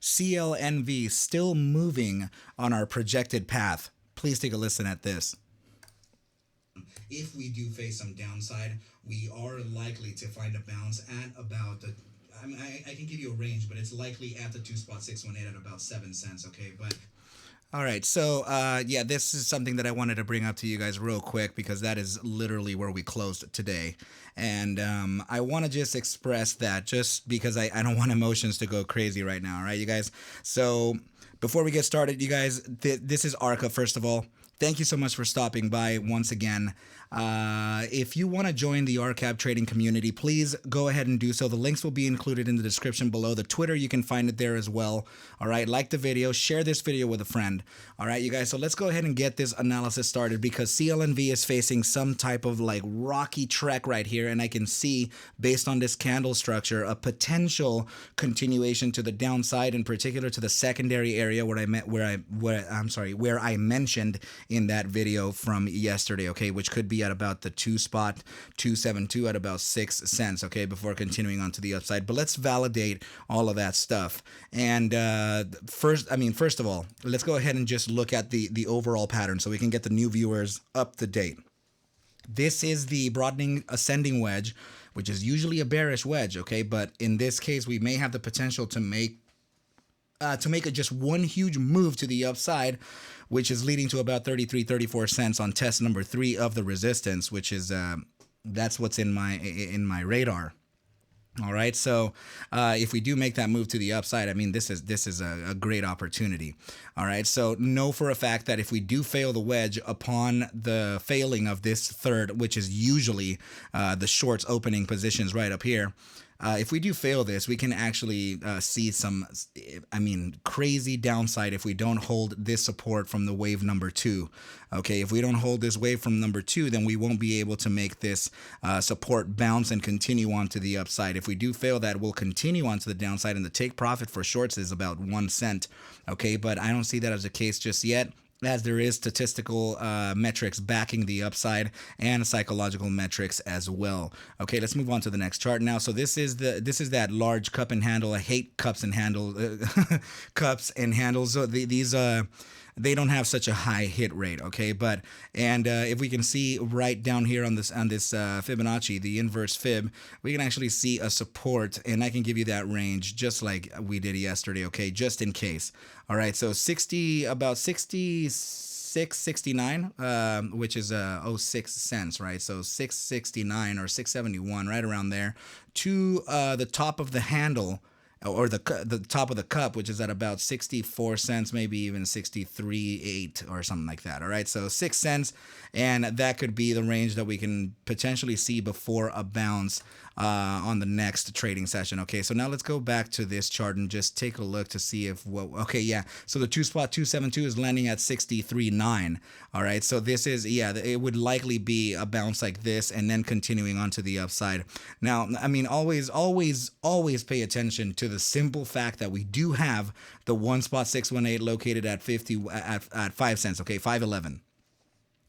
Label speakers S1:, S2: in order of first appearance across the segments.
S1: CLNV still moving on our projected path. Please take a listen at this. If we do face some downside, we are likely to find a bounce at about the. I can give you a range, but it's likely at the 2.618 at about 7 cents. Okay, but all right, so yeah, this is something that I wanted to bring up to you guys real quick because that is literally where we closed today. And I want to just express that just because I don't want emotions to go crazy right now, all right, you guys? So before we get started, you guys, this is ARCA, first of all. Thank you so much for stopping by once again. If you want to join the RCAP trading community, please go ahead and do so. The links will be included in the description below. The Twitter, you can find it there as well. All right, like the video, share this video with a friend. All right, you guys, so let's go ahead and get this analysis started because CLNV is facing some type of like rocky trek right here, and I can see based on this candle structure a potential continuation to the downside, in particular to the secondary area where I mentioned in that video from yesterday, okay, which could be at about the 2.272 at about 6 cents, okay, before continuing on to the upside. But let's validate all of that stuff. And first of all, let's go ahead and just look at the overall pattern so we can get the new viewers up to date. This is the broadening ascending wedge, which is usually a bearish wedge, okay, but in this case, we may have the potential to make just one huge move to the upside, which is leading to about 34 cents on test number 3 of the resistance, which is that's what's in my radar. All right, so if we do make that move to the upside, I mean, this is a great opportunity. All right, so know for a fact that if we do fail the wedge upon the failing of this third, which is usually the shorts opening positions right up here, if we do fail this, we can actually see some, crazy downside if we don't hold this support from the wave number 2. Okay, if we don't hold this wave from number 2, then we won't be able to make this support bounce and continue on to the upside. If we do fail that, we'll continue on to the downside, and the take profit for shorts is about 1 cent. Okay, but I don't see that as a case just yet, as there is statistical metrics backing the upside and psychological metrics as well. Okay, let's move on to the next chart now. So this is that large cup and handle. I hate cups and cups and handles. So these they don't have such a high hit rate, okay? But if we can see right down here on this Fibonacci, the inverse fib, we can actually see a support, and I can give you that range just like we did yesterday, okay? Just in case. All right, so about 66.69, which is 06 cents, right? So 669 or 671, right around there, to the top of the handle, or the top of the cup, which is at about 64 cents, maybe even 63.8 or something like that. All right, so 6 cents, and that could be the range that we can potentially see before a bounce on the next trading session. Okay, so now let's go back to this chart and just take a look to see if okay, yeah, so the 2.272 is landing at 63.9. All right, so this is, yeah, it would likely be a bounce like this and then continuing on to the upside. Now, I mean, always pay attention to the simple fact that we do have the 1.618 located at 5 cents, okay, 5.11.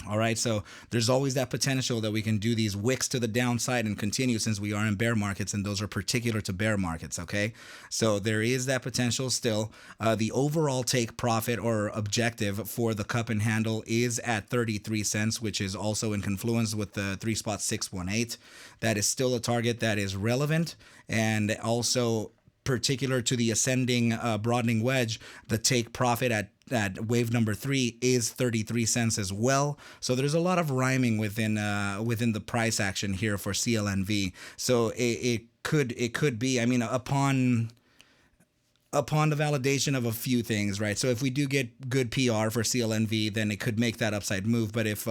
S1: All right, so there's always that potential that we can do these wicks to the downside and continue, since we are in bear markets, and those are particular to bear markets, okay? So there is that potential still. The overall take profit or objective for the cup and handle is at 33 cents, which is also in confluence with the 3.618. That is still a target that is relevant, and also particular to the ascending broadening wedge, the take profit at wave number 3 is 33 cents as well. So there's a lot of rhyming within the price action here for CLNV. So it could be, I mean, upon the validation of a few things, right? So if we do get good PR for CLNV, then it could make that upside move. But if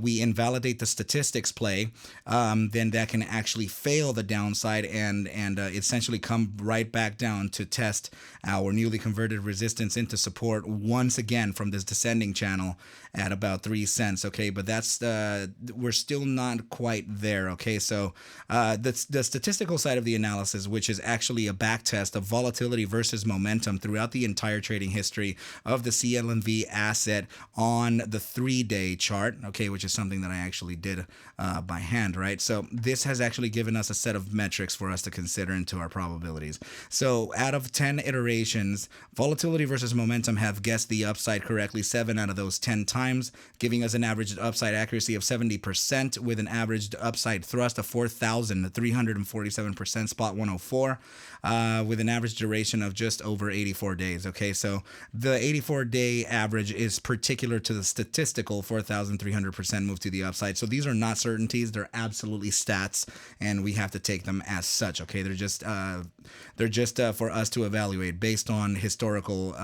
S1: we invalidate the statistics play, then that can actually fail the downside and essentially come right back down to test our newly converted resistance into support once again from this descending channel at about 3 cents. Okay, but that's we're still not quite there. Okay, so the statistical side of the analysis, which is actually a back test of volatility volatility versus momentum throughout the entire trading history of the CLNV asset on the 3-day chart, okay, which is something that I actually did by hand, right? So this has actually given us a set of metrics for us to consider into our probabilities. So out of 10 iterations, volatility versus momentum have guessed the upside correctly 7 out of those 10 times, giving us an average upside accuracy of 70% with an average upside thrust of 4,347%, spot 104, with an average duration of just over 84 days. Okay, so the 84-day average is particular to the statistical 4,300% move to the upside. So these are not certainties; they're absolutely stats, and we have to take them as such. Okay, they're just for us to evaluate based on historical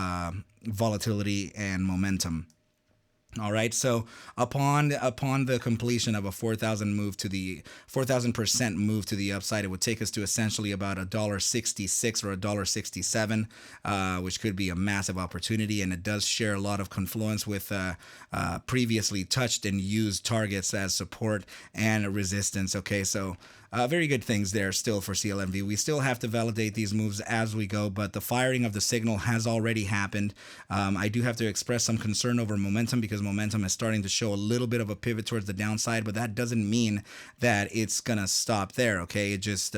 S1: volatility and momentum. All right. So upon the completion of a 4,000% move to the upside, it would take us to essentially about $1.66 or $1.67, which could be a massive opportunity, and it does share a lot of confluence with previously touched and used targets as support and resistance. Okay, so. Very good things there still for CLNV. We still have to validate these moves as we go, but the firing of the signal has already happened. I do have to express some concern over momentum because momentum is starting to show a little bit of a pivot towards the downside, but that doesn't mean that it's going to stop there, okay? It just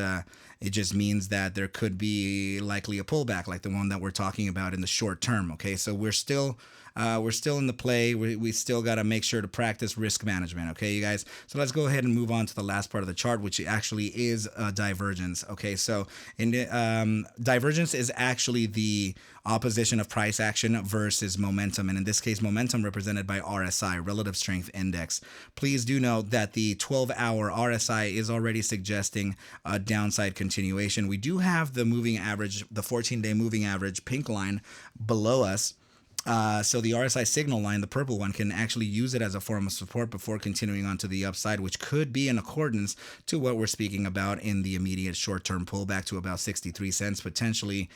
S1: means that there could be likely a pullback like the one that we're talking about in the short term, okay? So we're still in the play. We still got to make sure to practice risk management, okay, you guys? So let's go ahead and move on to the last part of the chart, which actually is divergence, okay? So divergence is actually the opposition of price action versus momentum, and in this case, momentum represented by RSI, Relative Strength Index. Please do note that the 12-hour RSI is already suggesting a downside continuation. We do have the moving average, the 14-day moving average pink line below us. So the RSI signal line, the purple one, can actually use it as a form of support before continuing on to the upside, which could be in accordance to what we're speaking about in the immediate short-term pullback to about 63 cents, potentially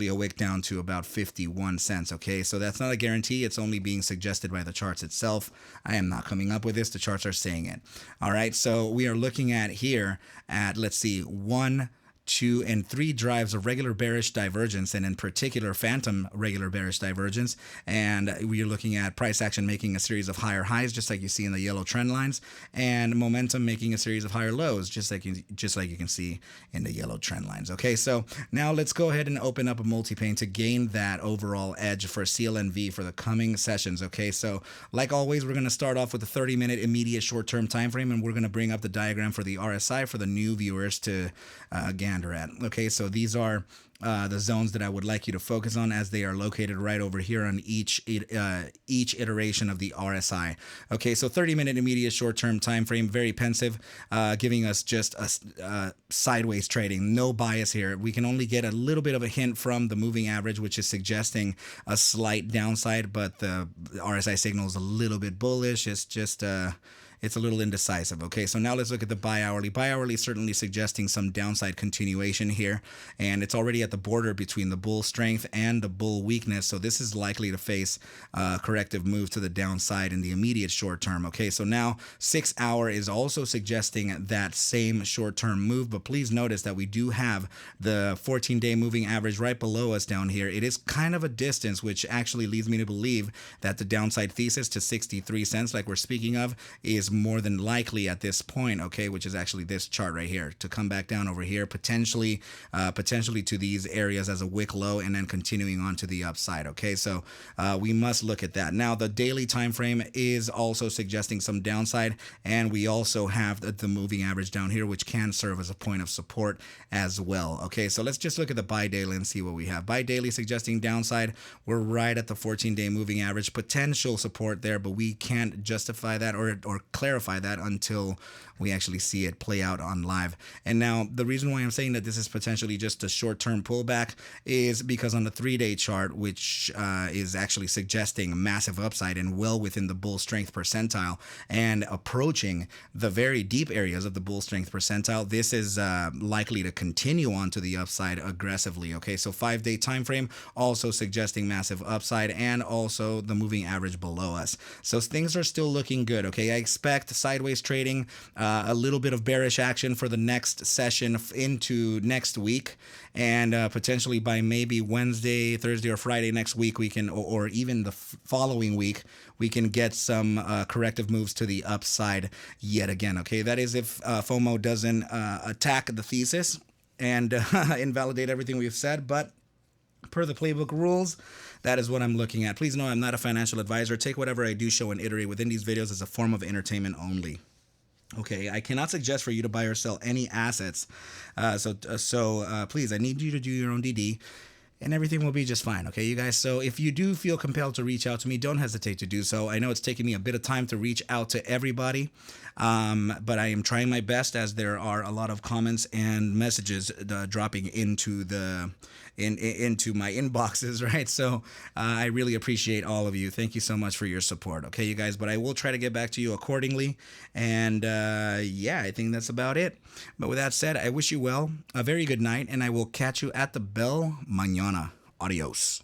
S1: a wick down to about 51 cents. Okay, so that's not a guarantee. It's only being suggested by the charts itself. I am not coming up with this. The charts are saying it. All right, so we are looking at here at, let's see, 1, 2, and 3 drives of regular bearish divergence, and in particular phantom regular bearish divergence, and we're looking at price action making a series of higher highs just like you see in the yellow trend lines, and momentum making a series of higher lows just like you can see in the yellow trend lines. Okay, so now let's go ahead and open up a multi-pane to gain that overall edge for CLNV for the coming sessions. Okay, so like always, we're going to start off with a 30-minute immediate short-term time frame, and we're going to bring up the diagram for the RSI for the new viewers to gander at. Okay, so these are the zones that I would like you to focus on, as they are located right over here on each iteration of the RSI. Okay, so 30-minute immediate short-term time frame, very pensive, giving us just a sideways trading, no bias here. We can only get a little bit of a hint from the moving average, which is suggesting a slight downside, but the RSI signal is a little bit bullish. It's just it's a little indecisive. Okay, so now let's look at the bi-hourly. Bi-hourly certainly suggesting some downside continuation here, and it's already at the border between the bull strength and the bull weakness, so this is likely to face a corrective move to the downside in the immediate short term. Okay, so now 6 hour is also suggesting that same short-term move, but please notice that we do have the 14-day moving average right below us down here. It is kind of a distance, which actually leads me to believe that the downside thesis to 63 cents like we're speaking of is more than likely at this point, okay, which is actually this chart right here, to come back down over here, potentially to these areas as a wick low, and then continuing on to the upside. Okay, so we must look at that. Now the daily time frame is also suggesting some downside, and we also have the moving average down here, which can serve as a point of support as well. Okay, so let's just look at the bi-daily and see what we have. Bi-daily suggesting downside. We're right at the 14-day moving average, potential support there, but we can't justify that or clarify that until we actually see it play out on live. And now the reason why I'm saying that this is potentially just a short-term pullback is because on the 3-day chart, which is actually suggesting massive upside and well within the bull strength percentile and approaching the very deep areas of the bull strength percentile, this is likely to continue on to the upside aggressively. Okay, so 5-day time frame also suggesting massive upside, and also the moving average below us. So things are still looking good. Okay, I expect expect sideways trading, a little bit of bearish action for the next session into next week, and potentially by maybe Wednesday, Thursday, or Friday next week, we can, or even the following week, we can get some corrective moves to the upside yet again. Okay, that is if FOMO doesn't attack the thesis and invalidate everything we've said, but per the playbook rules, that is what I'm looking at. Please know I'm not a financial advisor. Take whatever I do show and iterate within these videos as a form of entertainment only. Okay, I cannot suggest for you to buy or sell any assets. So please, I need you to do your own DD, and everything will be just fine. Okay, you guys? So if you do feel compelled to reach out to me, don't hesitate to do so. I know it's taken me a bit of time to reach out to everybody, but I am trying my best, as there are a lot of comments and messages dropping into into my inboxes, right? So I really appreciate all of you. Thank you so much for your support. Okay, you guys? But I will try to get back to you accordingly. And yeah, I think that's about it. But with that said, I wish you well, a very good night, and I will catch you at the bell mañana. Adios.